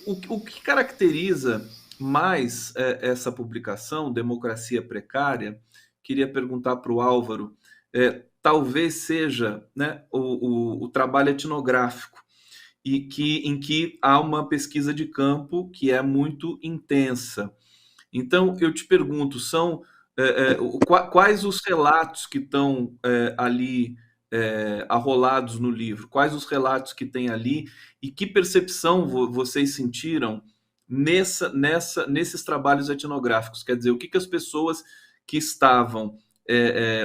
O que caracteriza mais essa publicação, Democracia Precária, queria perguntar para o Álvaro, talvez seja, né, o trabalho etnográfico, em que há uma pesquisa de campo que é muito intensa. Então, eu te pergunto, quais os relatos que estão ali arrolados no livro? Quais os relatos que tem ali e que percepção vocês sentiram nesses trabalhos etnográficos? Quer dizer, o que as pessoas que estavam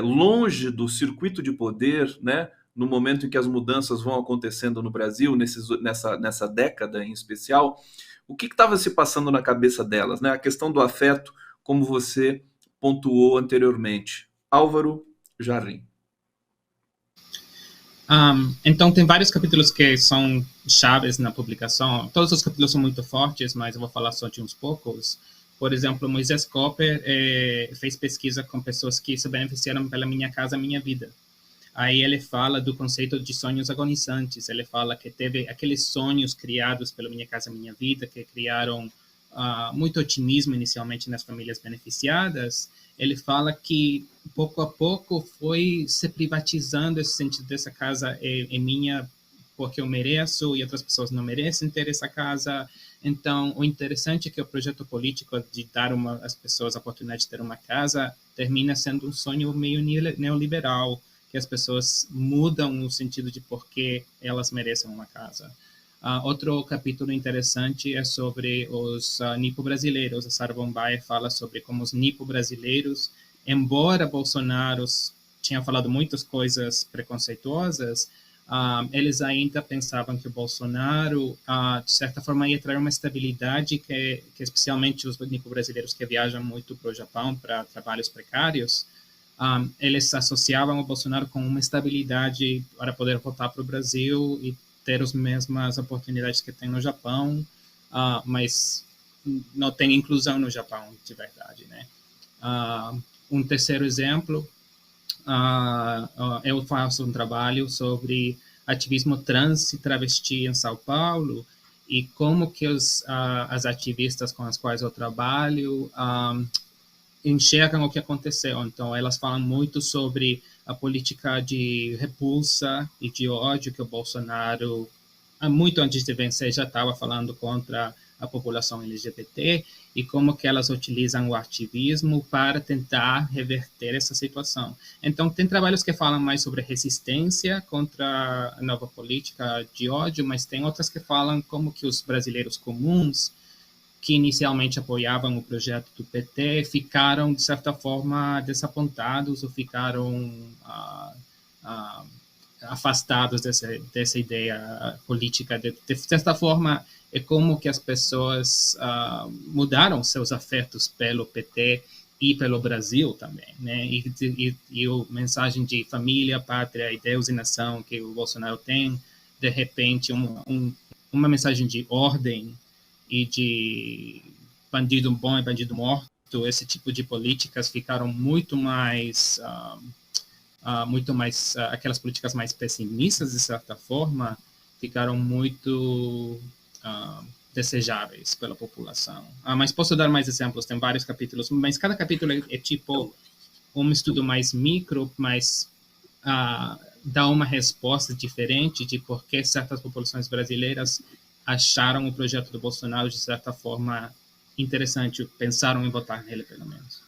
longe do circuito de poder, né, no momento em que as mudanças vão acontecendo no Brasil, nessa década em especial, o que estava se passando na cabeça delas, né? A questão do afeto, como você pontuou anteriormente. Álvaro Jarrim. Então, tem vários capítulos que são chaves na publicação. Todos os capítulos são muito fortes, mas eu vou falar só de uns poucos. Por exemplo, Moisés Cooper fez pesquisa com pessoas que se beneficiaram pela Minha Casa Minha Vida. Aí ele fala do conceito de sonhos agonizantes. Ele fala que teve aqueles sonhos criados pela Minha Casa Minha Vida, que criaram muito otimismo inicialmente nas famílias beneficiadas. Ele fala que pouco a pouco foi se privatizando esse sentido dessa casa é minha porque eu mereço e outras pessoas não merecem ter essa casa. Então, o interessante é que o projeto político de dar às pessoas a oportunidade de ter uma casa termina sendo um sonho meio neoliberal, que as pessoas mudam o sentido de por que elas merecem uma casa. Outro capítulo interessante é sobre os nipo-brasileiros. A Sara Bombay fala sobre como os nipo-brasileiros, embora Bolsonaro tinha falado muitas coisas preconceituosas, eles ainda pensavam que o Bolsonaro, de certa forma, ia trazer uma estabilidade que especialmente os nipo-brasileiros que viajam muito para o Japão para trabalhos precários, eles associavam o Bolsonaro com uma estabilidade para poder voltar para o Brasil e ter as mesmas oportunidades que tem no Japão, mas não tem inclusão no Japão, de verdade, né? Um terceiro exemplo, eu faço um trabalho sobre ativismo trans e travesti em São Paulo e como que as ativistas com as quais eu trabalho enxergam o que aconteceu. Então, elas falam muito sobre a política de repulsa e de ódio que o Bolsonaro, muito antes de vencer, já estava falando contra a população LGBT e como que elas utilizam o ativismo para tentar reverter essa situação. Então, tem trabalhos que falam mais sobre resistência contra a nova política de ódio, mas tem outras que falam como que os brasileiros comuns que inicialmente apoiavam o projeto do PT ficaram, de certa forma, desapontados ou ficaram afastados dessa ideia política. De certa forma, é como que as pessoas mudaram seus afetos pelo PT e pelo Brasil também, né? E a mensagem de família, pátria e Deus e nação que o Bolsonaro tem, de repente, uma mensagem de ordem e de bandido bom e bandido morto, esse tipo de políticas ficaram muito mais aquelas políticas mais pessimistas, de certa forma, ficaram muito desejáveis pela população. Mas posso dar mais exemplos, tem vários capítulos, mas cada capítulo é tipo um estudo mais micro, mas dá uma resposta diferente de por que certas populações brasileiras acharam o projeto do Bolsonaro, de certa forma, interessante, pensaram em votar nele, pelo menos.